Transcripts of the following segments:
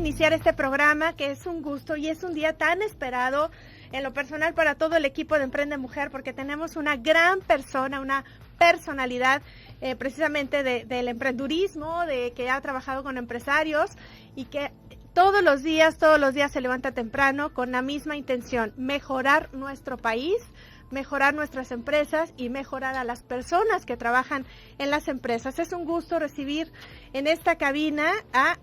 iniciar este programa, que es un gusto y es un día tan esperado en lo personal para todo el equipo de Emprende Mujer, porque tenemos una gran persona, una personalidad precisamente del emprendurismo, de que ha trabajado con empresarios y que todos los días se levanta temprano con la misma intención: mejorar nuestro país, mejorar nuestras empresas y mejorar a las personas que trabajan en las empresas. Es un gusto recibir en esta cabina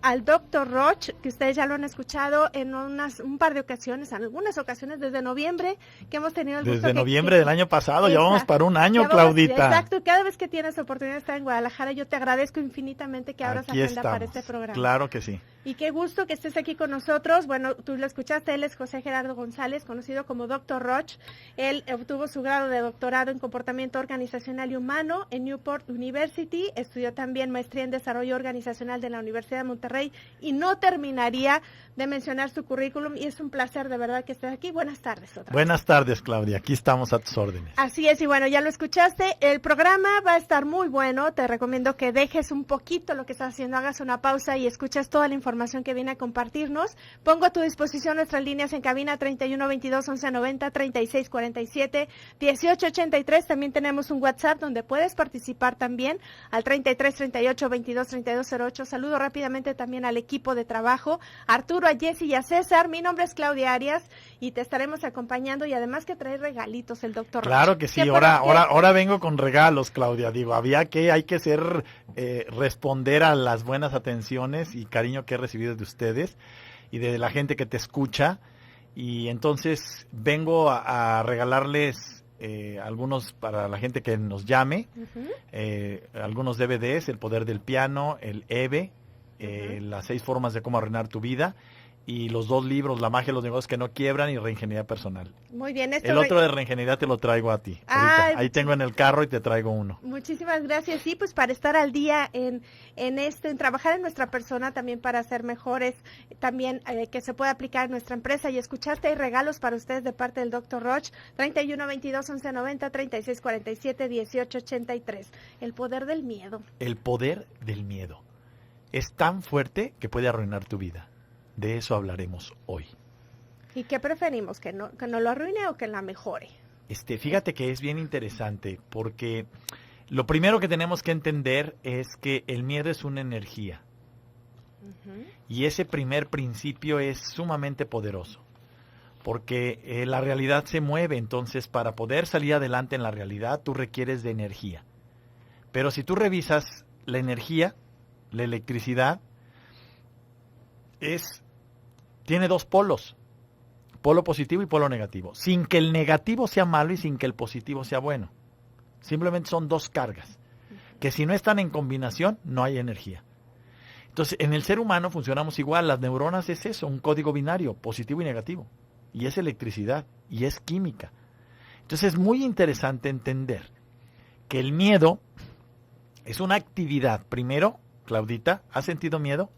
al Dr. Roch, que ustedes ya lo han escuchado en un par de ocasiones, en algunas ocasiones desde noviembre, que hemos tenido el gusto. Desde noviembre del año pasado, ya vamos para un año, Claudita. Exacto, cada vez que tienes oportunidad de estar en Guadalajara, yo te agradezco infinitamente que abras agenda para este programa. Claro que sí. Y qué gusto que estés aquí con nosotros. Bueno, tú lo escuchaste, él es José Gerardo González, conocido como Dr. Roch. Él obtuvo su grado de doctorado en comportamiento organizacional y humano en Newport University. Estudió también maestría en desarrollo organizacional de la Universidad de Monterrey y no terminaría de mencionar su currículum, y es un placer de verdad que estés aquí. Buenas tardes otra vez. Buenas tardes, Claudia. Aquí estamos a tus órdenes. Así es, y bueno, ya lo escuchaste. El programa va a estar muy bueno. Te recomiendo que dejes un poquito lo que estás haciendo, hagas una pausa y escuches toda la información que viene a compartirnos. Pongo a tu disposición nuestras líneas en cabina 3122-1190, 3647-1883. También tenemos un WhatsApp donde puedes participar también al 3338-223208. Saludo rápidamente también al equipo de trabajo, Arturo, a Jessy y a César. Mi nombre es Claudia Arias y te estaremos acompañando, y además que trae regalitos el doctor. Claro que sí, ahora vengo con regalos, Claudia. Digo, hay que responder a las buenas atenciones y cariño que he recibido de ustedes y de la gente que te escucha, y entonces vengo a regalarles algunos para la gente que nos llame, algunos DVDs: El Poder del Piano, el EVE, las 6 formas de cómo arruinar tu vida, y los 2 libros, La magia de los negocios que no quiebran y Reingeniería personal. Muy bien. El otro de Reingeniería te lo traigo a ti. Ahí tengo en el carro y te traigo uno. Muchísimas gracias. Sí, pues para estar al día en trabajar en nuestra persona, también para ser mejores, también que se pueda aplicar en nuestra empresa. Y escuchaste, hay regalos para ustedes de parte del Dr. Roch, 3122-1190, 3647-1883. El poder del miedo. El poder del miedo. Es tan fuerte que puede arruinar tu vida. De eso hablaremos hoy. ¿Y qué preferimos? ¿Que no lo arruine o que la mejore? Fíjate que es bien interesante, porque lo primero que tenemos que entender es que el miedo es una energía. Y ese primer principio es sumamente poderoso, porque la realidad se mueve. Entonces, para poder salir adelante en la realidad, tú requieres de energía. Pero si tú revisas la energía, la electricidad, tiene 2 polos, polo positivo y polo negativo, sin que el negativo sea malo y sin que el positivo sea bueno. Simplemente son 2 cargas, que si no están en combinación, no hay energía. Entonces, en el ser humano funcionamos igual. Las neuronas es eso, un código binario, positivo y negativo, y es electricidad, y es química. Entonces, es muy interesante entender que el miedo es una actividad. Primero, Claudita, ¿has sentido miedo?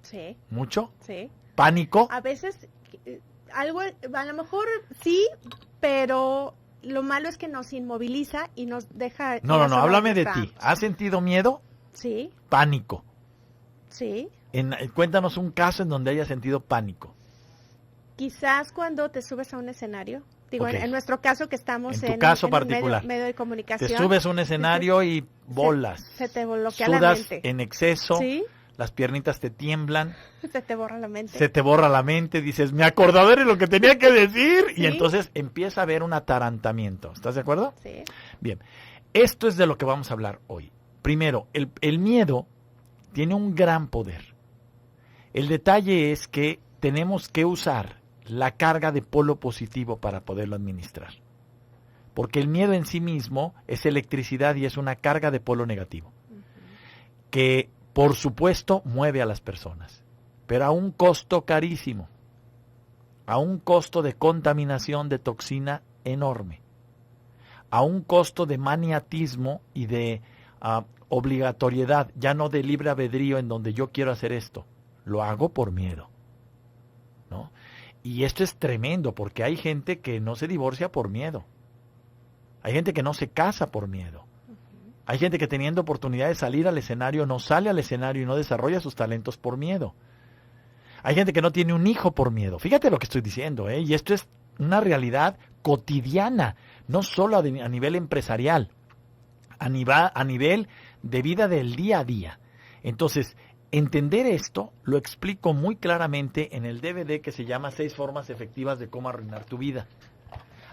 Sí. ¿Mucho? Sí. ¿Pánico? A veces, a lo mejor sí, pero lo malo es que nos inmoviliza y nos deja... No, háblame de ti. ¿Has sentido miedo? Sí. ¿Pánico? Sí. Cuéntanos un caso en donde hayas sentido pánico. Quizás cuando te subes a un escenario. Digo, Okay. En nuestro caso que estamos en tu caso particular, medio de comunicación. Te subes a un escenario y bolas. Se te bloquea sudas la mente. En exceso. Sí. Las piernitas te tiemblan. Se te borra la mente. Se te borra la mente. Dices, me acordaba de lo que tenía que decir. ¿Sí? Y entonces empieza a haber un atarantamiento. ¿Estás de acuerdo? Sí. Bien. Esto es de lo que vamos a hablar hoy. Primero, el miedo tiene un gran poder. El detalle es que tenemos que usar la carga de polo positivo para poderlo administrar. Porque el miedo en sí mismo es electricidad y es una carga de polo negativo. Que, por supuesto, mueve a las personas, pero a un costo carísimo, a un costo de contaminación de toxina enorme, a un costo de maniatismo y de obligatoriedad, ya no de libre albedrío en donde yo quiero hacer esto, lo hago por miedo, ¿no? Y esto es tremendo, porque hay gente que no se divorcia por miedo, hay gente que no se casa por miedo. Hay gente que teniendo oportunidad de salir al escenario no sale al escenario y no desarrolla sus talentos por miedo. Hay gente que no tiene un hijo por miedo. Fíjate lo que estoy diciendo, ¿eh? Y esto es una realidad cotidiana, no solo a nivel empresarial, a nivel de vida del día a día. Entonces, entender esto lo explico muy claramente en el DVD que se llama 6 formas efectivas de cómo arruinar tu vida.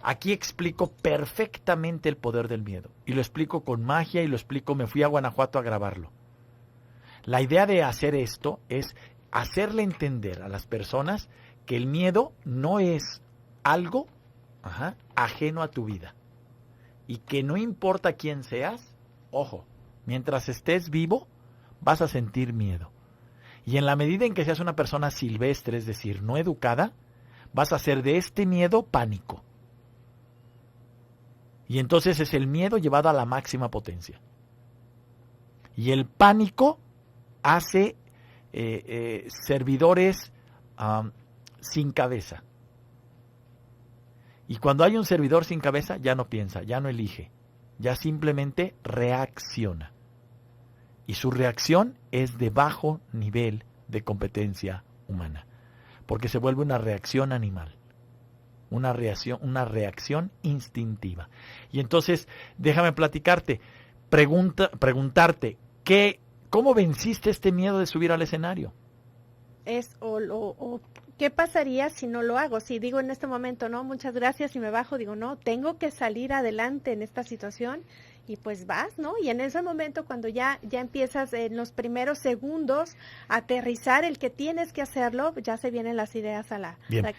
Aquí explico perfectamente el poder del miedo. Y lo explico con magia y lo explico, me fui a Guanajuato a grabarlo. La idea de hacer esto es hacerle entender a las personas que el miedo no es algo ajeno a tu vida. Y que no importa quién seas, ojo, mientras estés vivo, vas a sentir miedo. Y en la medida en que seas una persona silvestre, es decir, no educada, vas a hacer de este miedo pánico. Y entonces es el miedo llevado a la máxima potencia. Y el pánico hace servidores sin cabeza. Y cuando hay un servidor sin cabeza, ya no piensa, ya no elige, ya simplemente reacciona. Y su reacción es de bajo nivel de competencia humana, porque se vuelve una reacción animal, una reacción instintiva. Y entonces, déjame platicarte, preguntarte, ¿cómo venciste este miedo de subir al escenario? ¿Qué pasaría si no lo hago? Si digo en este momento, no, muchas gracias y me bajo, digo, no, tengo que salir adelante en esta situación y pues vas, ¿no? Y en ese momento cuando ya empiezas en los primeros segundos a aterrizar el que tienes que hacerlo, ya se vienen las ideas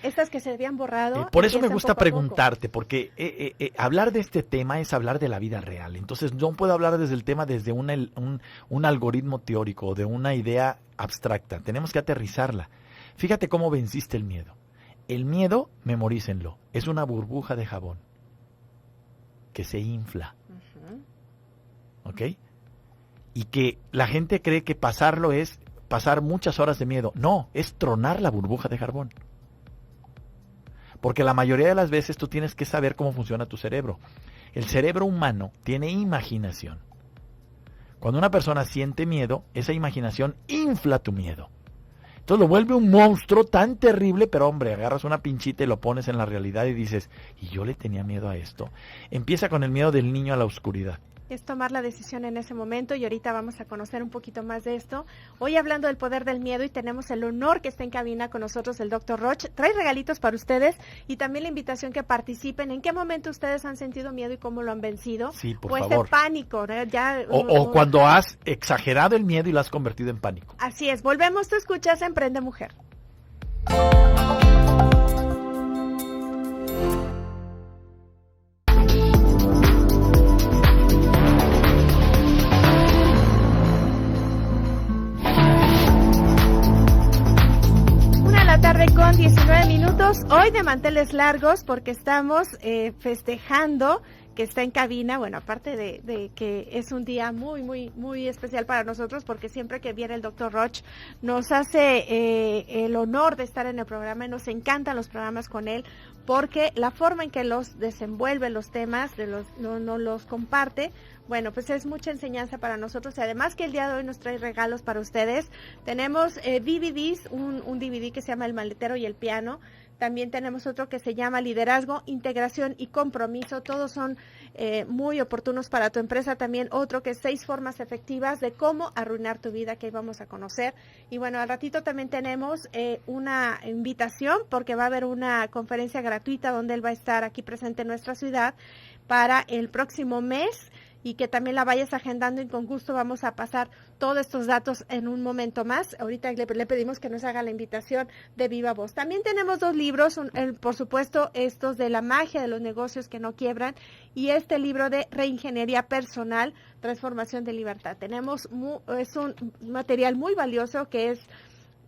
estas que se habían borrado. Por eso me gusta preguntarte, porque hablar de este tema es hablar de la vida real. Entonces no puedo hablar desde el tema desde un algoritmo teórico, de una idea abstracta. Tenemos que aterrizarla. Fíjate cómo venciste el miedo. El miedo, memorícenlo, es una burbuja de jabón que se infla. ¿Ok? Y que la gente cree que pasarlo es pasar muchas horas de miedo. No, es tronar la burbuja de jabón. Porque la mayoría de las veces tú tienes que saber cómo funciona tu cerebro. El cerebro humano tiene imaginación. Cuando una persona siente miedo, esa imaginación infla tu miedo. Entonces lo vuelve un monstruo tan terrible, pero hombre, agarras una pinchita y lo pones en la realidad y dices, ¿y yo le tenía miedo a esto? Empieza con el miedo del niño a la oscuridad. Es tomar la decisión en ese momento y ahorita vamos a conocer un poquito más de esto. Hoy hablando del poder del miedo y tenemos el honor que está en cabina con nosotros el Dr. Roch. Trae regalitos para ustedes y también la invitación que participen. ¿En qué momento ustedes han sentido miedo y cómo lo han vencido? Sí, por favor. favor. Pánico, ¿no? O cuando has exagerado el miedo y lo has convertido en pánico. Así es. Volvemos, tú escuchas Emprende Mujer. Con 19 minutos, hoy de manteles largos porque estamos festejando que está en cabina, bueno, aparte de que es un día muy, muy, muy especial para nosotros porque siempre que viene el Dr. Roch nos hace el honor de estar en el programa y nos encantan los programas con él porque la forma en que los desenvuelve los temas, no los comparte, bueno, pues es mucha enseñanza para nosotros y además que el día de hoy nos trae regalos para ustedes. Tenemos DVDs, un DVD que se llama El Maletero y el Piano. También tenemos otro que se llama Liderazgo, Integración y Compromiso. Todos son muy oportunos para tu empresa. También otro que es 6 formas efectivas de cómo arruinar tu vida, que vamos a conocer. Y bueno, al ratito también tenemos una invitación porque va a haber una conferencia gratuita donde él va a estar aquí presente en nuestra ciudad para el próximo mes. Y que también la vayas agendando y con gusto vamos a pasar todos estos datos en un momento más. Ahorita le pedimos que nos haga la invitación de viva voz. También tenemos 2 libros, por supuesto estos de la magia de los negocios que no quiebran y este libro de reingeniería personal, transformación de libertad. Es un material muy valioso que es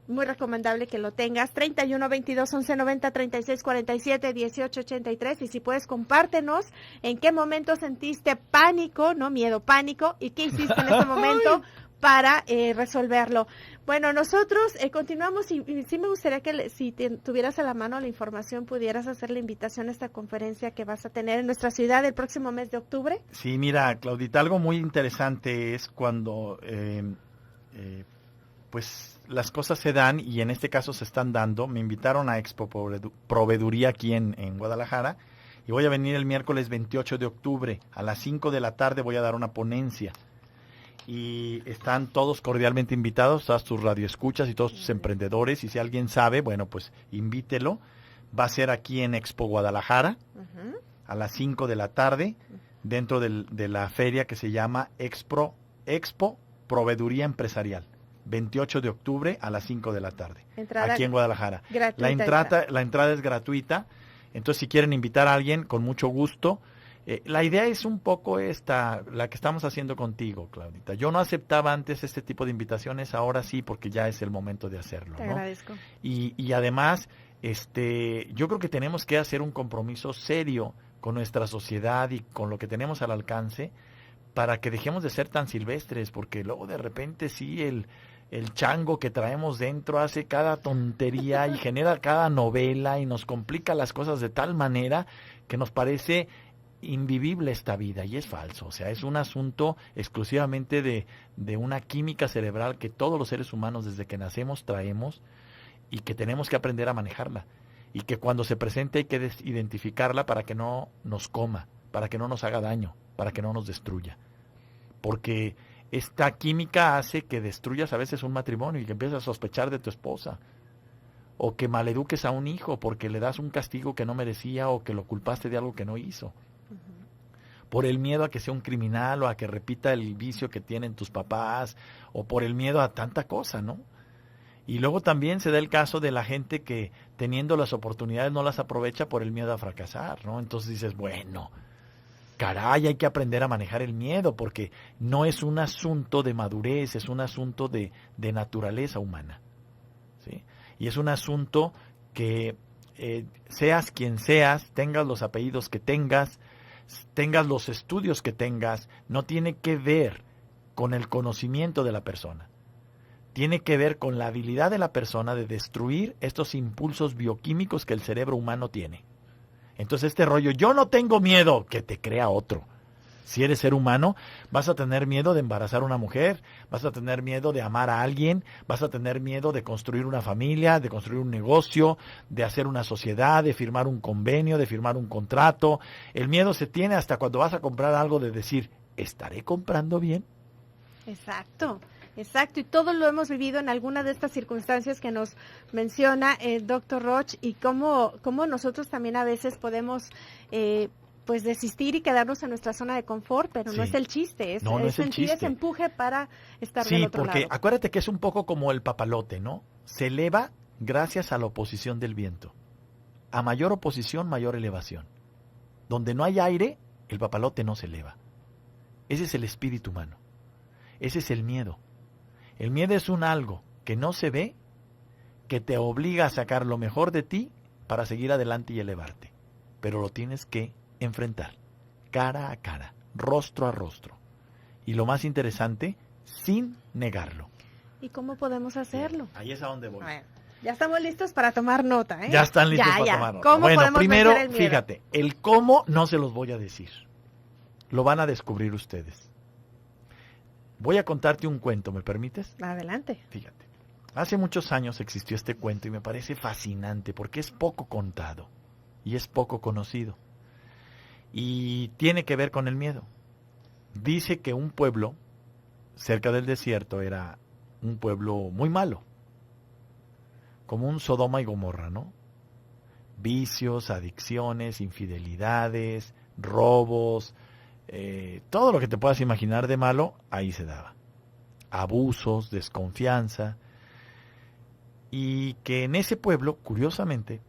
muy recomendable que lo tengas. 31 22 11 90 36 47 18 83 y si puedes compártenos en qué momento sentiste pánico, no miedo, pánico y qué hiciste en ese momento para resolverlo. Bueno, nosotros continuamos y sí me gustaría que si tuvieras a la mano la información pudieras hacer la invitación a esta conferencia que vas a tener en nuestra ciudad el próximo mes de octubre. Sí, mira, Claudita, algo muy interesante es cuando pues las cosas se dan y en este caso se están dando. Me invitaron a Expo Proveeduría aquí en Guadalajara y voy a venir el miércoles 28 de octubre a las 5 de la tarde, voy a dar una ponencia. Y están todos cordialmente invitados, todas tus radioescuchas y todos tus emprendedores. Y si alguien sabe, bueno, pues invítelo. Va a ser aquí en Expo Guadalajara, a las 5 de la tarde, dentro de la feria que se llama Expo Proveeduría Empresarial. 28 de octubre a las 5 de la tarde, aquí en Guadalajara. La entrada es gratuita. Entonces, si quieren invitar a alguien, con mucho gusto. La idea es un poco la que estamos haciendo contigo, Claudita. Yo no aceptaba antes este tipo de invitaciones, ahora sí, porque ya es el momento de hacerlo, Te ¿no? agradezco. Y además, yo creo que tenemos que hacer un compromiso serio con nuestra sociedad y con lo que tenemos al alcance para que dejemos de ser tan silvestres, porque luego de repente sí, el chango que traemos dentro hace cada tontería y genera cada novela y nos complica las cosas de tal manera que nos parece invivible esta vida, y es falso. O sea, es un asunto exclusivamente de una química cerebral que todos los seres humanos desde que nacemos traemos y que tenemos que aprender a manejarla, y que cuando se presente hay que identificarla para que no nos coma, para que no nos haga daño, para que no nos destruya, porque esta química hace que destruyas a veces un matrimonio y que empieces a sospechar de tu esposa, o que maleduques a un hijo porque le das un castigo que no merecía o que lo culpaste de algo que no hizo, por el miedo a que sea un criminal o a que repita el vicio que tienen tus papás, o por el miedo a tanta cosa, ¿no? Y luego también se da el caso de la gente que teniendo las oportunidades no las aprovecha por el miedo a fracasar, ¿no? Entonces dices, bueno, caray, hay que aprender a manejar el miedo, porque no es un asunto de madurez, es un asunto de naturaleza humana, ¿sí? Y es un asunto que seas quien seas, tengas los apellidos que tengas los estudios que tengas, no tiene que ver con el conocimiento de la persona. Tiene que ver con la habilidad de la persona de destruir estos impulsos bioquímicos que el cerebro humano tiene. Entonces este rollo, yo no tengo miedo, que te crea otro. Si eres ser humano, vas a tener miedo de embarazar a una mujer, vas a tener miedo de amar a alguien, vas a tener miedo de construir una familia, de construir un negocio, de hacer una sociedad, de firmar un convenio, de firmar un contrato. El miedo se tiene hasta cuando vas a comprar algo, de decir, ¿estaré comprando bien? Exacto. Y todo lo hemos vivido en alguna de estas circunstancias que nos menciona el doctor Roch, y cómo nosotros también a veces podemos pues desistir y quedarnos en nuestra zona de confort, pero no es el chiste, es sentir ese empuje para estar del otro lado. Sí, porque acuérdate que es un poco como el papalote, ¿no? Se eleva gracias a la oposición del viento. A mayor oposición, mayor elevación. Donde no hay aire, el papalote no se eleva. Ese es el espíritu humano. Ese es el miedo. El miedo es un algo que no se ve, que te obliga a sacar lo mejor de ti para seguir adelante y elevarte. Pero lo tienes que enfrentar, cara a cara, rostro a rostro. Y lo más interesante, sin negarlo. ¿Y cómo podemos hacerlo? Ahí es a donde voy. Bueno, ya estamos listos para tomar nota, ¿eh? Ya están listos para tomar nota. ¿Cómo podemos primero, vencer el miedo? Fíjate, el cómo no se los voy a decir. Lo van a descubrir ustedes. Voy a contarte un cuento, ¿me permites? Adelante. Fíjate, hace muchos años existió este cuento y me parece fascinante porque es poco contado y es poco conocido. Y tiene que ver con el miedo. Dice que un pueblo cerca del desierto era un pueblo muy malo, como un Sodoma y Gomorra, ¿no? Vicios, adicciones, infidelidades, robos, todo lo que te puedas imaginar de malo, ahí se daba. Abusos, desconfianza. Y que en ese pueblo, curiosamente,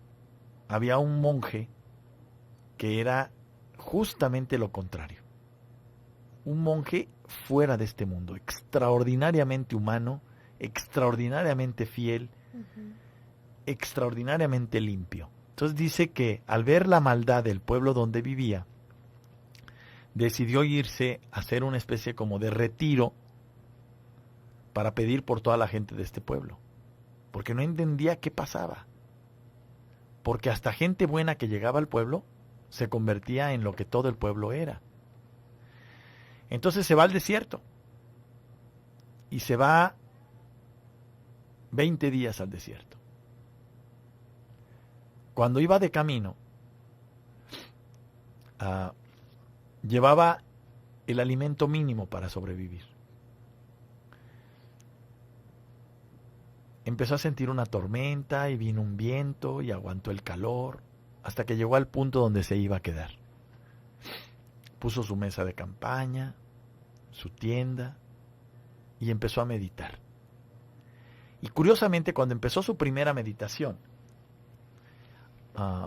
había un monje que era justamente lo contrario. Un monje fuera de este mundo, extraordinariamente humano, extraordinariamente fiel, extraordinariamente limpio. Entonces dice que al ver la maldad del pueblo donde vivía, decidió irse a hacer una especie como de retiro para pedir por toda la gente de este pueblo, porque no entendía qué pasaba, porque hasta gente buena que llegaba al pueblo se convertía en lo que todo el pueblo era. Entonces se va al desierto y se va 20 días al desierto. Cuando iba de camino, llevaba el alimento mínimo para sobrevivir. Empezó a sentir una tormenta y vino un viento y aguantó el calor hasta que llegó al punto donde se iba a quedar. Puso su mesa de campaña, su tienda y empezó a meditar. Y curiosamente, cuando empezó su primera meditación,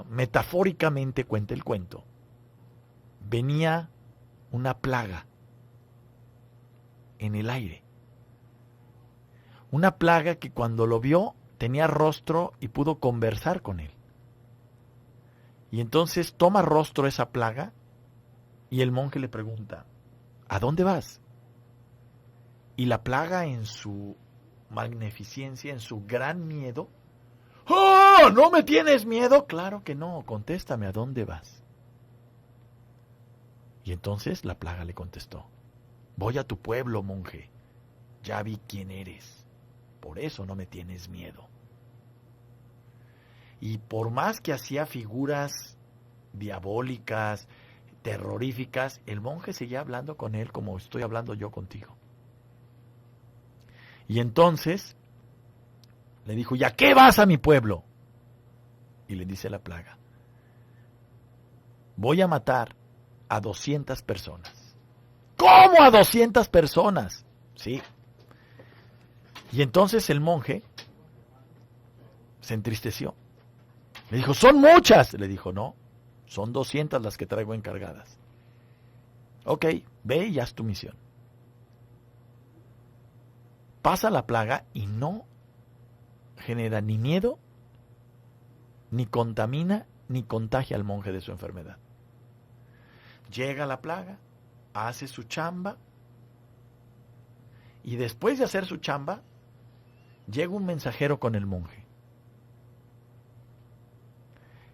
metafóricamente cuenta el cuento, venía una plaga en el aire. Una plaga que cuando lo vio tenía rostro y pudo conversar con él. Y entonces toma rostro esa plaga y el monje le pregunta, ¿a dónde vas? Y la plaga en su magnificencia, en su gran miedo, ¡oh! ¿No me tienes miedo? Claro que no, contéstame, ¿a dónde vas? Y entonces la plaga le contestó, voy a tu pueblo, monje, ya vi quién eres, por eso no me tienes miedo. Y por más que hacía figuras diabólicas, terroríficas, el monje seguía hablando con él como estoy hablando yo contigo. Y entonces le dijo, ¿y a qué vas a mi pueblo? Y le dice la plaga, voy a matar a 200 personas. ¿Cómo a 200 personas? Sí. Y entonces el monje se entristeció. Le dijo, son muchas. Le dijo, no, son 200 las que traigo encargadas. Ok, ve y haz tu misión. Pasa la plaga y no genera ni miedo, ni contamina, ni contagia al monje de su enfermedad. Llega la plaga, hace su chamba, y después de hacer su chamba, llega un mensajero con el monje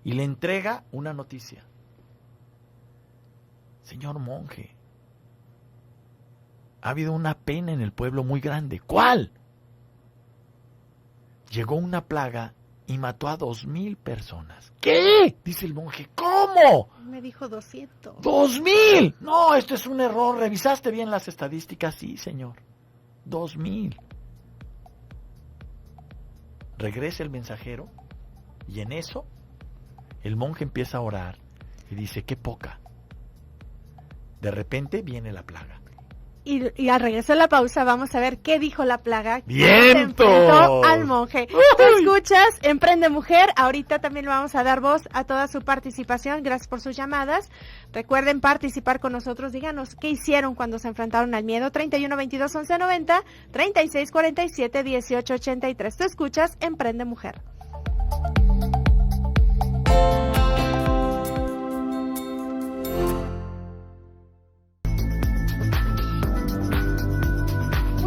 y le entrega una noticia. Señor monje, ha habido una pena en el pueblo muy grande. ¿Cuál? Llegó una plaga y mató a 2,000 personas. ¿Qué? Dice el monje, ¿cómo? Me dijo 200. ¡2,000! No, esto es un error. ¿Revisaste bien las estadísticas? Sí, señor. 2,000. Regresa el mensajero y en eso el monje empieza a orar y dice, qué poca. De repente viene la plaga. Y al regreso de la pausa vamos a ver qué dijo la plaga. ¡Vientos! Se enfrentó al monje. Tú escuchas Emprende Mujer. Ahorita también le vamos a dar voz a toda su participación. Gracias por sus llamadas. Recuerden participar con nosotros. Díganos qué hicieron cuando se enfrentaron al miedo. 31 22 11 90, 36 47 18 83. Tú escuchas Emprende Mujer.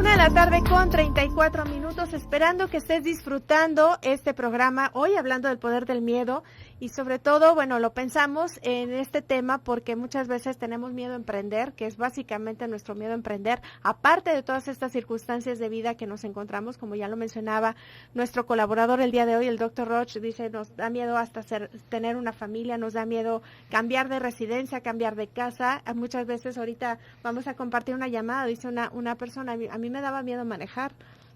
De la tarde con 34 minutos, esperando que estés disfrutando este programa, hoy hablando del poder del miedo y sobre todo, bueno, lo pensamos en este tema porque muchas veces tenemos miedo a emprender, que es básicamente nuestro miedo a emprender, aparte de todas estas circunstancias de vida que nos encontramos, como ya lo mencionaba nuestro colaborador el día de hoy, el doctor Roch, dice, nos da miedo hasta tener una familia, nos da miedo cambiar de residencia, cambiar de casa, muchas veces ahorita vamos a compartir una llamada, dice una persona, a mí me daba miedo manejar,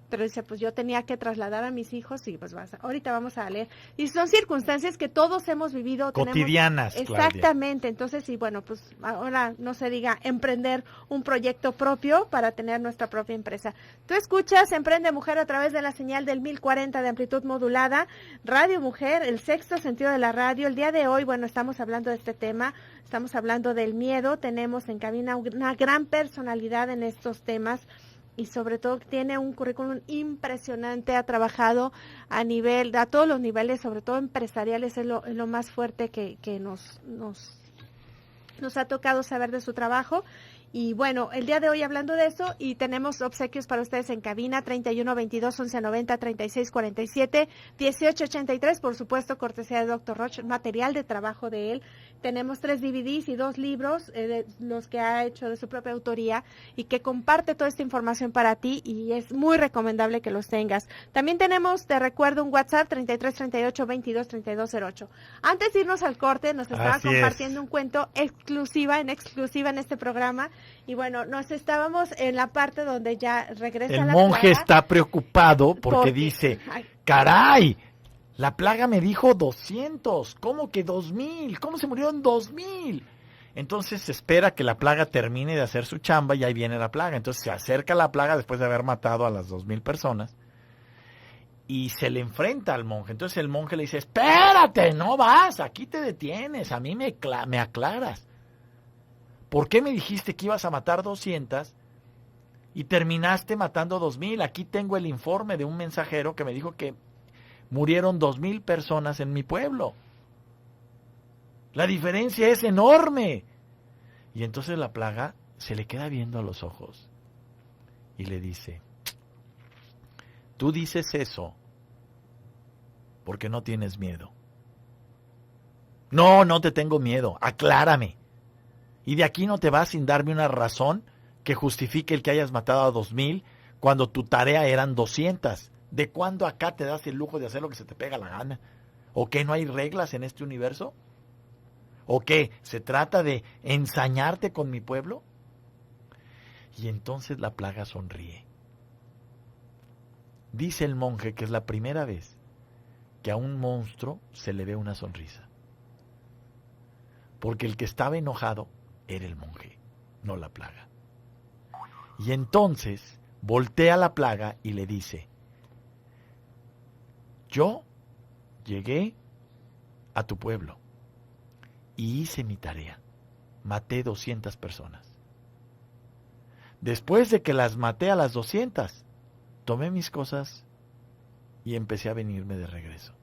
pero dice, pues yo tenía que trasladar a mis hijos y pues ahorita vamos a leer. Y son circunstancias que todos hemos vivido. Cotidianas, exactamente, Claudia. Entonces, y bueno, pues ahora no se diga emprender un proyecto propio para tener nuestra propia empresa. Tú escuchas Emprende Mujer a través de la señal del 1040 de amplitud modulada, Radio Mujer, el sexto sentido de la radio. El día de hoy, bueno, estamos hablando de este tema, estamos hablando del miedo, tenemos en cabina una gran personalidad en estos temas, y sobre todo tiene un currículum impresionante, ha trabajado a todos los niveles, sobre todo empresariales, es lo más fuerte que nos ha tocado saber de su trabajo. Y bueno, el día de hoy hablando de eso, y tenemos obsequios para ustedes en cabina, 31 22 11 90 36 47 18 83, por supuesto, cortesía de Dr. Roch, material de trabajo de él. Tenemos 3 DVDs y 2 libros, de los que ha hecho de su propia autoría, y que comparte toda esta información para ti, y es muy recomendable que los tengas. También tenemos, te recuerdo, un WhatsApp, 33 38 22 32 08. Antes de irnos al corte, nos estaba compartiendo un cuento exclusiva en este programa. Y bueno, nos estábamos en la parte donde ya regresa la plaga. El monje está preocupado porque dice, caray, la plaga me dijo 200, ¿cómo que 2000? ¿Cómo se murieron 2000? Entonces se espera que la plaga termine de hacer su chamba y ahí viene la plaga. Entonces se acerca la plaga después de haber matado a las 2000 personas y se le enfrenta al monje. Entonces el monje le dice, espérate, no vas, aquí te detienes, a mí me aclaras. ¿Por qué me dijiste que ibas a matar 200 y terminaste matando 2000? Aquí tengo el informe de un mensajero que me dijo que murieron 2000 personas en mi pueblo. La diferencia es enorme. Y entonces la plaga se le queda viendo a los ojos y le dice, tú dices eso porque no tienes miedo. No, no te tengo miedo, aclárame. Y de aquí no te vas sin darme una razón que justifique el que hayas matado a 2000 cuando tu tarea eran 200. ¿De cuándo acá te das el lujo de hacer lo que se te pega la gana? ¿O qué no hay reglas en este universo? ¿O qué? ¿Se trata de ensañarte con mi pueblo? Y entonces la plaga sonríe. Dice el monje que es la primera vez que a un monstruo se le ve una sonrisa. Porque el que estaba enojado era el monje, no la plaga. Y entonces voltea la plaga y le dice, yo llegué a tu pueblo y hice mi tarea, maté 200 personas. Después de que las maté a las 200, tomé mis cosas y empecé a venirme de regreso.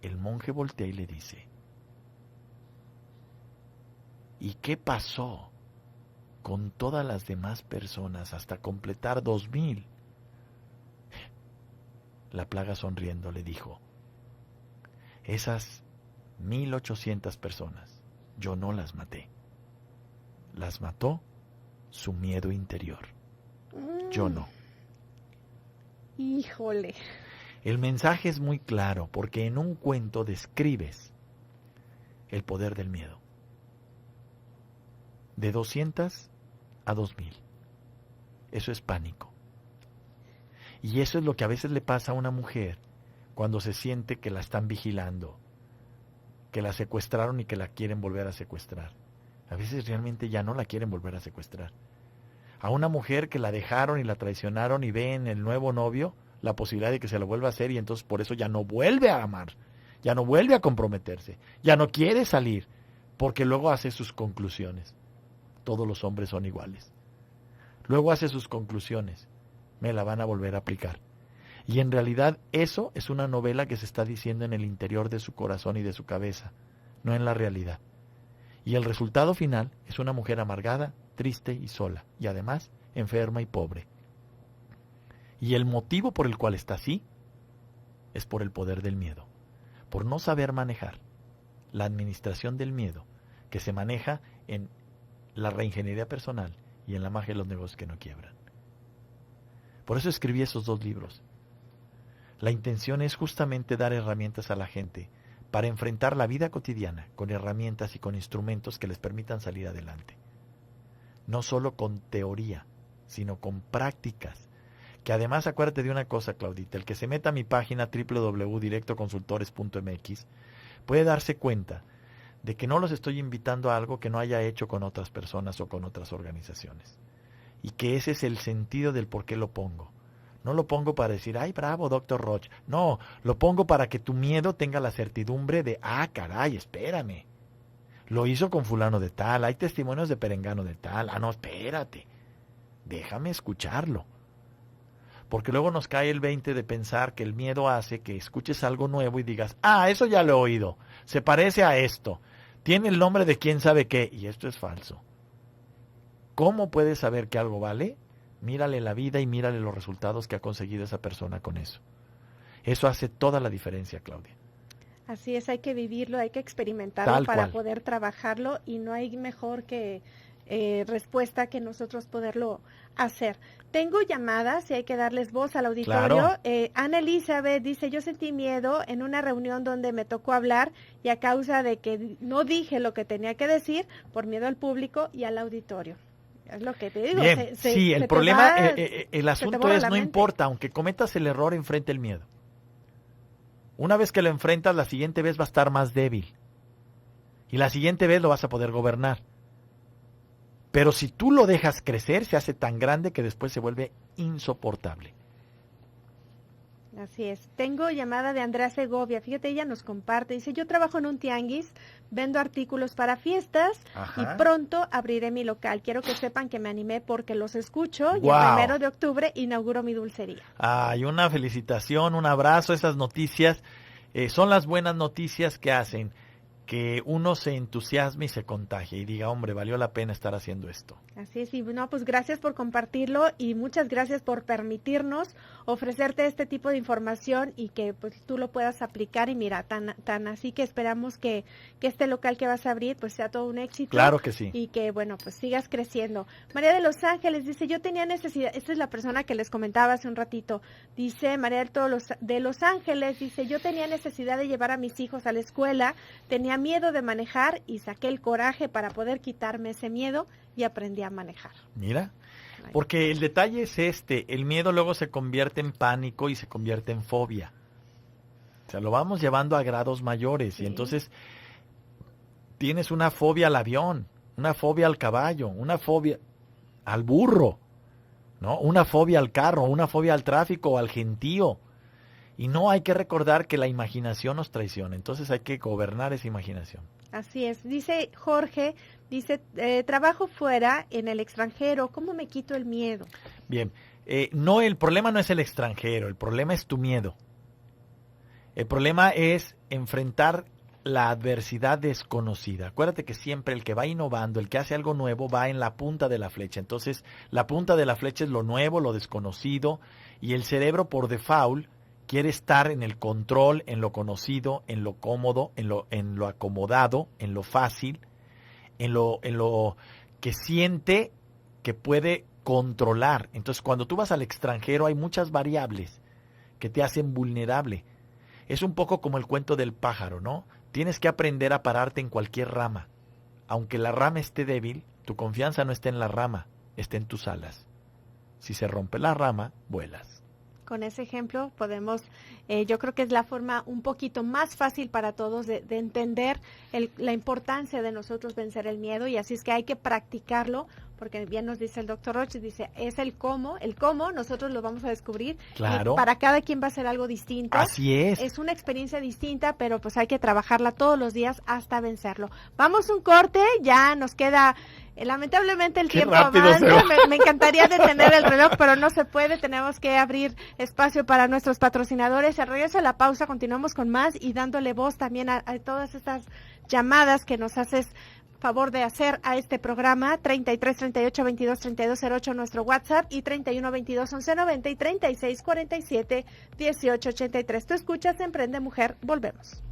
El monje voltea y le dice, ¿y qué pasó con todas las demás personas hasta completar 2000? La plaga sonriendo le dijo, esas 1800 personas yo no las maté. Las mató su miedo interior. Yo no. Híjole. El mensaje es muy claro porque en un cuento describes el poder del miedo. De 200 a 2000. Eso es pánico. Y eso es lo que a veces le pasa a una mujer cuando se siente que la están vigilando, que la secuestraron y que la quieren volver a secuestrar. A veces realmente ya no la quieren volver a secuestrar. A una mujer que la dejaron y la traicionaron y ve en el nuevo novio la posibilidad de que se lo vuelva a hacer y entonces por eso ya no vuelve a amar, ya no vuelve a comprometerse, ya no quiere salir, porque luego hace sus conclusiones. Todos los hombres son iguales. Luego hace sus conclusiones. Me la van a volver a aplicar. Y en realidad eso es una novela que se está diciendo en el interior de su corazón y de su cabeza, no en la realidad. Y el resultado final es una mujer amargada, triste y sola, y además enferma y pobre. Y el motivo por el cual está así es por el poder del miedo, por no saber manejar la administración del miedo que se maneja en la reingeniería personal y en la magia de los negocios que no quiebran. Por eso escribí esos 2 libros. La intención es justamente dar herramientas a la gente para enfrentar la vida cotidiana con herramientas y con instrumentos que les permitan salir adelante. No solo con teoría, sino con prácticas. Que además, acuérdate de una cosa, Claudita, el que se meta a mi página www.directoconsultores.mx puede darse cuenta de que no los estoy invitando a algo que no haya hecho con otras personas o con otras organizaciones. Y que ese es el sentido del por qué lo pongo. No lo pongo para decir, ay, bravo, Dr. Roch. No, lo pongo para que tu miedo tenga la certidumbre de, caray, espérame. Lo hizo con fulano de tal, hay testimonios de perengano de tal. No, espérate. Déjame escucharlo. Porque luego nos cae el 20 de pensar que el miedo hace que escuches algo nuevo y digas, eso ya lo he oído. Se parece a esto. Tiene el nombre de quién sabe qué. Y esto es falso. ¿Cómo puedes saber que algo vale? Mírale la vida y mírale los resultados que ha conseguido esa persona con eso. Eso hace toda la diferencia, Claudia. Así es, hay que vivirlo, hay que experimentarlo Tal para cual. poder trabajarlo y no hay mejor que respuesta que nosotros poderlo hacer. Tengo llamadas y hay que darles voz al auditorio. Claro. Ana Elizabeth dice, yo sentí miedo en una reunión donde me tocó hablar y a causa de que no dije lo que tenía que decir por miedo al público y al auditorio. Es lo que te digo. Bien, sí, el problema, el asunto es, no importa, aunque cometas el error, enfrenta el miedo. Una vez que lo enfrentas, la siguiente vez va a estar más débil. Y la siguiente vez lo vas a poder gobernar. Pero si tú lo dejas crecer, se hace tan grande que después se vuelve insoportable. Así es. Tengo llamada de Andrea Segovia. Fíjate, ella nos comparte. Dice, yo trabajo en un tianguis, vendo artículos para fiestas. Ajá. Y pronto abriré mi local. Quiero que sepan que me animé porque los escucho. Wow. Y el 1 de octubre inauguro mi dulcería. Ay, una felicitación, un abrazo. Esas noticias son las buenas noticias que hacen que uno se entusiasme y se contagie y diga, hombre, valió la pena estar haciendo esto. Así es, y no, pues gracias por compartirlo y muchas gracias por permitirnos ofrecerte este tipo de información y que pues tú lo puedas aplicar y mira, tan así que esperamos que este local que vas a abrir pues sea todo un éxito. Claro que sí. Y que bueno, pues sigas creciendo. María de Los Ángeles dice, yo tenía necesidad, esta es la persona que les comentaba hace un ratito, dice María de Los Ángeles, dice, yo tenía necesidad de llevar a mis hijos a la escuela, tenía miedo de manejar y saqué el coraje para poder quitarme ese miedo y aprendí a manejar. Mira, porque el detalle es el miedo luego se convierte en pánico y se convierte en fobia. O sea, lo vamos llevando a grados mayores y entonces tienes una fobia al avión, una fobia al caballo, una fobia al burro, ¿no? Una fobia al carro, una fobia al tráfico o al gentío. Y no, hay que recordar que la imaginación nos traiciona, entonces hay que gobernar esa imaginación. Así es. Dice Jorge, dice, trabajo fuera, en el extranjero, ¿cómo me quito el miedo? Bien, no, el problema no es el extranjero, el problema es tu miedo. El problema es enfrentar la adversidad desconocida. Acuérdate que siempre el que va innovando, el que hace algo nuevo, va en la punta de la flecha. Entonces, la punta de la flecha es lo nuevo, lo desconocido, y el cerebro por default quiere estar en el control, en lo conocido, en lo cómodo, en lo acomodado, en lo fácil, en lo que siente que puede controlar. Entonces, cuando tú vas al extranjero hay muchas variables que te hacen vulnerable. Es un poco como el cuento del pájaro, ¿no? Tienes que aprender a pararte en cualquier rama. Aunque la rama esté débil, tu confianza no está en la rama, está en tus alas. Si se rompe la rama, vuelas. Con ese ejemplo podemos, yo creo que es la forma un poquito más fácil para todos de entender la importancia de nosotros vencer el miedo y así es que hay que practicarlo porque bien nos dice el doctor Roche, dice, es el cómo nosotros lo vamos a descubrir. Claro. Y para cada quien va a ser algo distinto. Así es. Es una experiencia distinta, pero pues hay que trabajarla todos los días hasta vencerlo. Vamos un corte, ya nos queda... lamentablemente el tiempo avanza, me encantaría detener el reloj, pero no se puede, tenemos que abrir espacio para nuestros patrocinadores. Al regreso de la pausa continuamos con más y dándole voz también a todas estas llamadas que nos haces favor de hacer a este programa. 33 38 22 32 08 nuestro WhatsApp y 31 22 11 90 y 36 47 18 83. Tú escuchas Emprende Mujer, volvemos.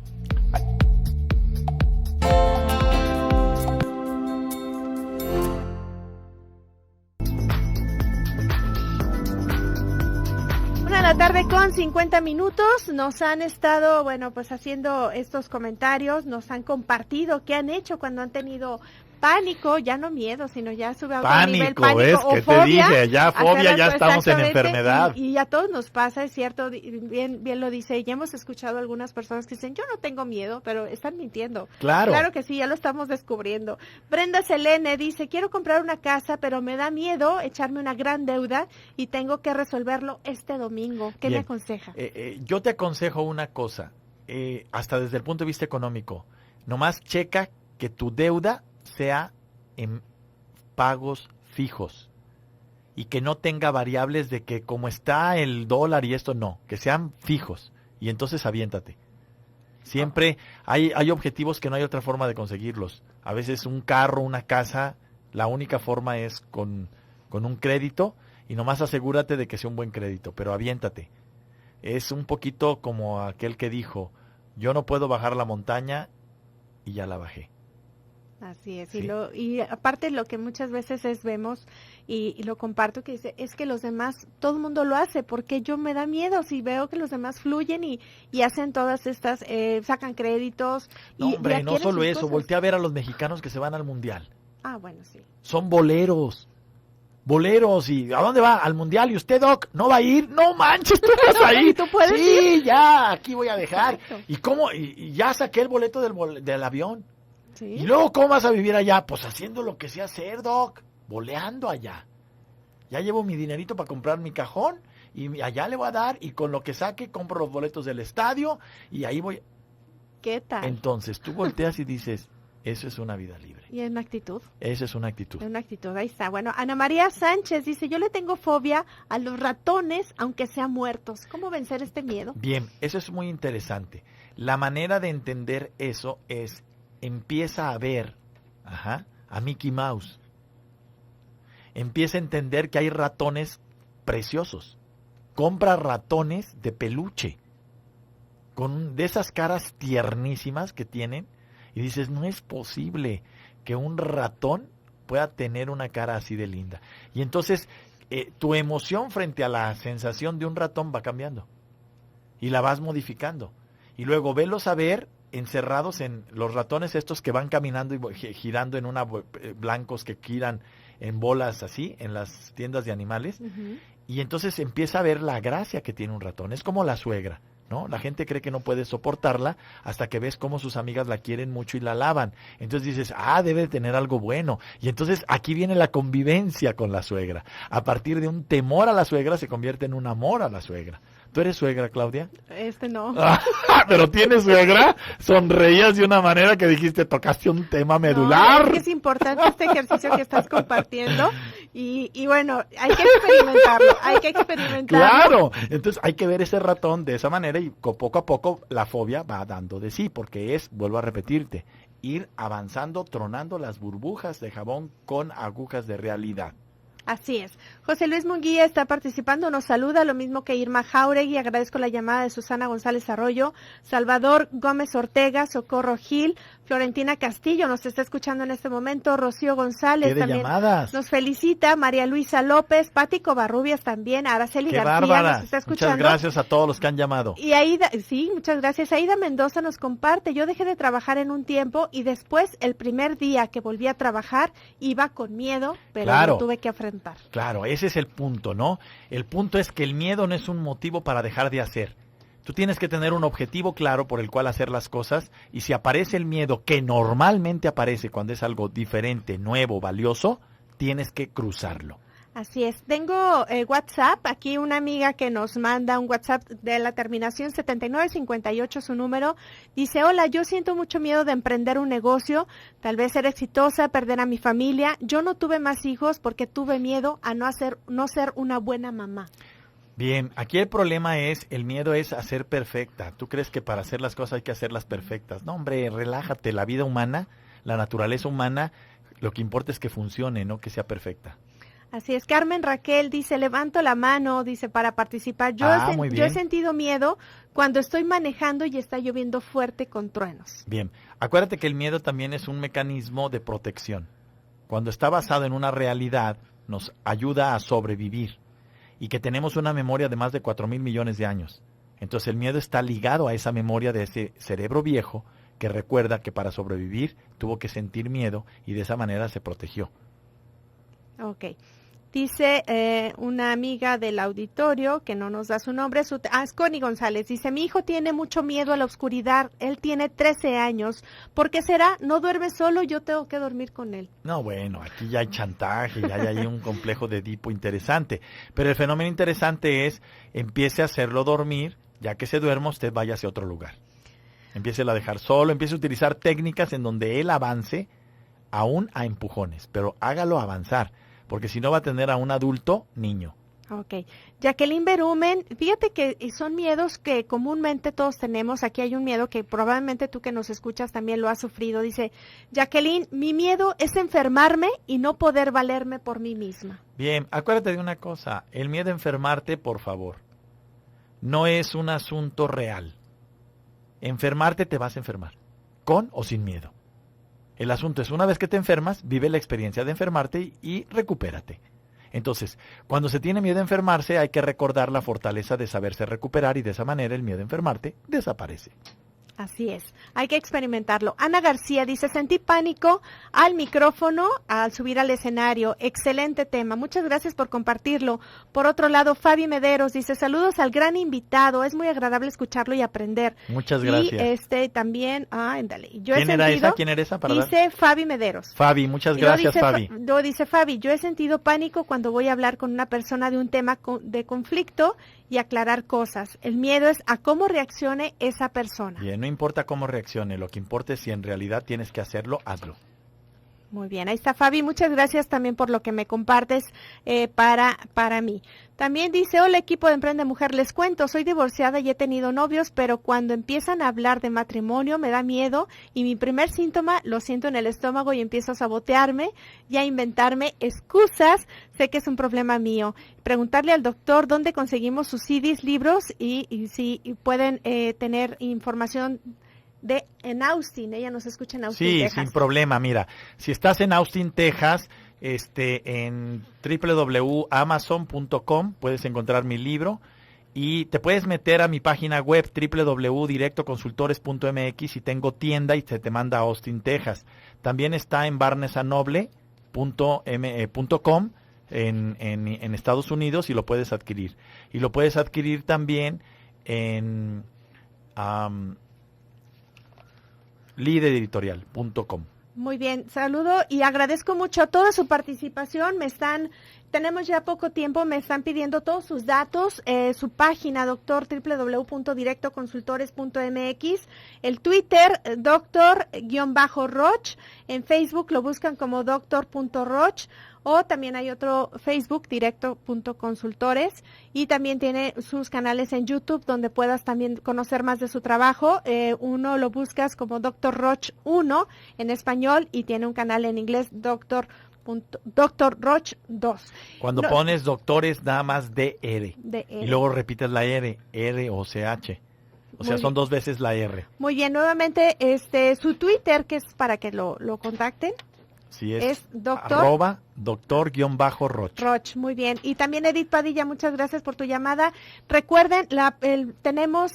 Una de la tarde con 50 minutos, nos han estado, bueno, pues haciendo estos comentarios, nos han compartido qué han hecho cuando han tenido pánico, ya no miedo, sino ya sube a otro nivel, pánico es o que fobia. Te dije, ya fobia, ya estamos en enfermedad. Y a todos nos pasa, es cierto, bien lo dice, y ya hemos escuchado algunas personas que dicen, yo no tengo miedo, pero están mintiendo. Claro que sí, ya lo estamos descubriendo. Brenda Selene dice, quiero comprar una casa, pero me da miedo echarme una gran deuda y tengo que resolverlo este domingo. ¿Qué me aconseja? Yo te aconsejo una cosa, hasta desde el punto de vista económico, nomás checa que tu deuda sea en pagos fijos y que no tenga variables de que como está el dólar y esto no, que sean fijos y entonces aviéntate. Siempre hay objetivos que no hay otra forma de conseguirlos. A veces un carro, una casa La única forma es con un crédito, y nomás asegúrate de que sea un buen crédito, pero aviéntate. Es un poquito como aquel que dijo, yo no puedo bajar la montaña y ya la bajé. Así es, ¿Sí? y aparte lo que muchas veces vemos, y lo comparto, que dice, es que los demás, todo el mundo lo hace, porque yo me da miedo si veo que los demás fluyen y hacen todas estas, sacan créditos. No, hombre, no adquieren solo sus eso, cosas. voltea a ver a los mexicanos que se van al mundial. Ah, bueno, sí. Son boleros. ¿Y a dónde va? Al mundial. ¿Y usted, Doc, no va a ir? No manches, tú estás ahí. ¿Tú puedes sí, ya, aquí voy a dejar. Exacto. ¿Y cómo? Y ya saqué el boleto del avión. Sí. ¿Y luego cómo vas a vivir allá? Pues haciendo lo que sé hacer, Doc. Boleando allá. Ya llevo mi dinerito para comprar mi cajón y allá le voy a dar, y con lo que saque compro los boletos del estadio y ahí voy. ¿Qué tal? Entonces tú volteas y dices, eso es una vida libre. Y es una actitud. Esa es una actitud. Es una actitud, ahí está. Bueno, Ana María Sánchez dice, yo le tengo fobia a los ratones, aunque sean muertos. ¿Cómo vencer este miedo? Bien, eso es muy interesante. La manera de entender eso es, empieza a ver a Mickey Mouse. Empieza a entender que hay ratones preciosos. Compra ratones de peluche, de esas caras tiernísimas que tienen, y dices, no es posible que un ratón pueda tener una cara así de linda. Y entonces tu emoción frente a la sensación de un ratón va cambiando y la vas modificando. Y luego velos a ver encerrados en los ratones estos que van caminando y girando en blancos que giran en bolas así en las tiendas de animales. Uh-huh. Y entonces empieza a ver la gracia que tiene un ratón. Es como la suegra, ¿no? La gente cree que no puede soportarla hasta que ves cómo sus amigas la quieren mucho y la alaban. Entonces dices, debe de tener algo bueno. Y entonces aquí viene la convivencia con la suegra. A partir de un temor a la suegra se convierte en un amor a la suegra. ¿Tú eres suegra, Claudia? No. ¿Pero tienes suegra? Sonreías de una manera que dijiste, tocaste un tema medular. No, es que es importante este ejercicio que estás compartiendo y bueno, hay que experimentarlo. Claro, entonces hay que ver ese ratón de esa manera y poco a poco la fobia va dando de sí, porque vuelvo a repetirte, ir avanzando, tronando las burbujas de jabón con agujas de realidad. Así es. José Luis Munguía está participando, nos saluda, lo mismo que Irma Jauregui, agradezco la llamada de Susana González Arroyo, Salvador Gómez Ortega, Socorro Gil, Florentina Castillo nos está escuchando en este momento, Rocío González también llamadas. Nos felicita, María Luisa López, Pati Covarrubias también, Araceli García bárbara. Nos está escuchando. Muchas gracias a todos los que han llamado. Y Aida, sí, muchas gracias. Aida Mendoza nos comparte, yo dejé de trabajar en un tiempo y después el primer día que volví a trabajar iba con miedo, pero Claro. lo tuve que afrontar. Claro, ese es el punto, ¿no? El punto es que el miedo no es un motivo para dejar de hacer. Tú tienes que tener un objetivo claro por el cual hacer las cosas, y si aparece el miedo, que normalmente aparece cuando es algo diferente, nuevo, valioso, tienes que cruzarlo. Así es. Tengo WhatsApp, aquí una amiga que nos manda un WhatsApp de la terminación 7958, su número, dice, hola, yo siento mucho miedo de emprender un negocio, tal vez ser exitosa, perder a mi familia. Yo no tuve más hijos porque tuve miedo a no ser una buena mamá. Bien, aquí el problema el miedo es a ser perfecta. Tú crees que para hacer las cosas hay que hacerlas perfectas. No, hombre, relájate, la vida humana, la naturaleza humana, lo que importa es que funcione, no que sea perfecta. Así es, Carmen Raquel dice, levanto la mano, dice, para participar. Yo he sentido miedo cuando estoy manejando y está lloviendo fuerte con truenos. Bien, acuérdate que el miedo también es un mecanismo de protección. Cuando está basado en una realidad, nos ayuda a sobrevivir, y que tenemos una memoria de más de 4,000 millones de años. Entonces el miedo está ligado a esa memoria de ese cerebro viejo que recuerda que para sobrevivir tuvo que sentir miedo y de esa manera se protegió. Ok. Dice una amiga del auditorio, que no nos da su nombre, es Connie González, dice, mi hijo tiene mucho miedo a la oscuridad, él tiene 13 años, ¿por qué será? No duerme solo, yo tengo que dormir con él. No, bueno, aquí ya hay chantaje, ya hay un complejo de Edipo interesante, pero el fenómeno interesante es, empiece a hacerlo dormir, ya que se duerma, usted vaya hacia otro lugar. Empiece a dejar solo, empiece a utilizar técnicas en donde él avance, aún a empujones, pero hágalo avanzar. Porque si no va a tener a un adulto niño. Ok. Jacqueline Berumen, fíjate que son miedos que comúnmente todos tenemos. Aquí hay un miedo que probablemente tú que nos escuchas también lo has sufrido. Dice, Jacqueline, mi miedo es enfermarme y no poder valerme por mí misma. Bien, acuérdate de una cosa, el miedo a enfermarte, por favor, no es un asunto real. Enfermarte te vas a enfermar, con o sin miedo. El asunto es, una vez que te enfermas, vive la experiencia de enfermarte y recupérate. Entonces, cuando se tiene miedo a enfermarse, hay que recordar la fortaleza de saberse recuperar y de esa manera el miedo a enfermarte desaparece. Así es, hay que experimentarlo. Ana García dice, sentí pánico al micrófono al subir al escenario. Excelente tema, muchas gracias por compartirlo. Por otro lado, Fabi Mederos dice, saludos al gran invitado, es muy agradable escucharlo y aprender. Muchas gracias. Y también, ándale. ¿Quién era esa? ¿Quién era esa? Dice Fabi Mederos. Fabi, muchas gracias, Fabi. Dice Fabi, yo he sentido pánico cuando voy a hablar con una persona de un tema de conflicto y aclarar cosas. El miedo es a cómo reaccione esa persona. Bien, no importa cómo reaccione, lo que importa es si en realidad tienes que hacerlo, hazlo. Muy bien, ahí está Fabi, muchas gracias también por lo que me compartes para mí. También dice, hola equipo de Emprende Mujer, les cuento, soy divorciada y he tenido novios, pero cuando empiezan a hablar de matrimonio me da miedo y mi primer síntoma lo siento en el estómago y empiezo a sabotearme y a inventarme excusas, sé que es un problema mío. Preguntarle al doctor dónde conseguimos sus CDs, libros y si pueden tener información en Austin, ella nos escucha en Austin, sí, Texas. Sin problema, mira, si estás en Austin, Texas, en www.amazon.com puedes encontrar mi libro y te puedes meter a mi página web www.directoconsultores.mx y tengo tienda y se te manda a Austin, Texas. También está en barnesandnoble.com en Estados Unidos y lo puedes adquirir. Y lo puedes adquirir también en lidereditorial.com. Muy bien, saludo y agradezco mucho toda su participación. Tenemos ya poco tiempo, me están pidiendo todos sus datos, su página, doctor, www.directoconsultores.mx, el Twitter, doctor-roch, en Facebook lo buscan como doctor.roch, o también hay otro Facebook, directo.consultores, y también tiene sus canales en YouTube donde puedas también conocer más de su trabajo. Uno lo buscas como Dr. Roch 1 en español y tiene un canal en inglés, Dr. Roch 2. Cuando pones doctores, nada más DR. Y luego repites la R-O-C-H. O sea, son 2 veces la R. Muy bien, nuevamente su Twitter, que es para que lo contacten. Sí, es doctor @doctor_roch. Roch, muy bien. Y también Edith Padilla, muchas gracias por tu llamada. Recuerden, tenemos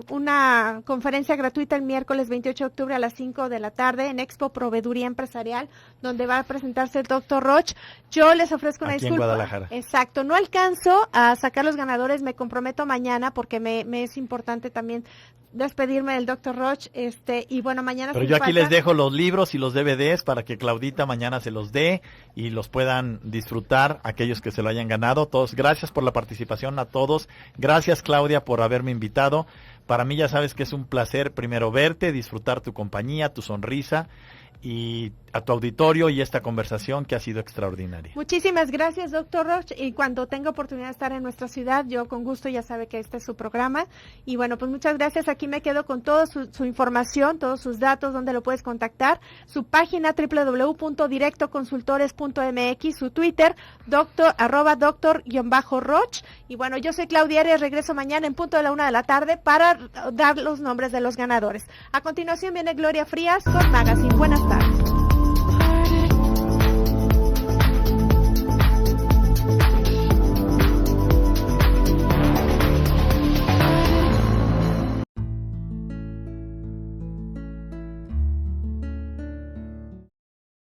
una conferencia gratuita el miércoles 28 de octubre a las 5 de la tarde en Expo Proveeduría Empresarial, donde va a presentarse el doctor Roch. Yo les ofrezco una disculpa. En Guadalajara. Exacto, no alcanzo a sacar los ganadores, me comprometo mañana porque me es importante también despedirme del doctor Roch, y bueno, mañana. Pero yo aquí les dejo los libros y los DVDs para que Claudita mañana se los dé y los puedan disfrutar aquellos que se lo hayan ganado. Todos, gracias por la participación a todos. Gracias, Claudia, por haberme invitado. Para mí ya sabes que es un placer primero verte, disfrutar tu compañía, tu sonrisa y a tu auditorio y esta conversación que ha sido extraordinaria. Muchísimas gracias, doctor Roch, y cuando tenga oportunidad de estar en nuestra ciudad, yo con gusto, ya sabe que este es su programa, y bueno, pues muchas gracias. Aquí me quedo con toda su información, todos sus datos, donde lo puedes contactar, su página www.directoconsultores.mx, su Twitter, doctor-roch, y bueno, yo soy Claudia Arias, regreso mañana en punto de la 1 de la tarde para dar los nombres de los ganadores. A continuación viene Gloria Frías con Magazine. Buenas tardes.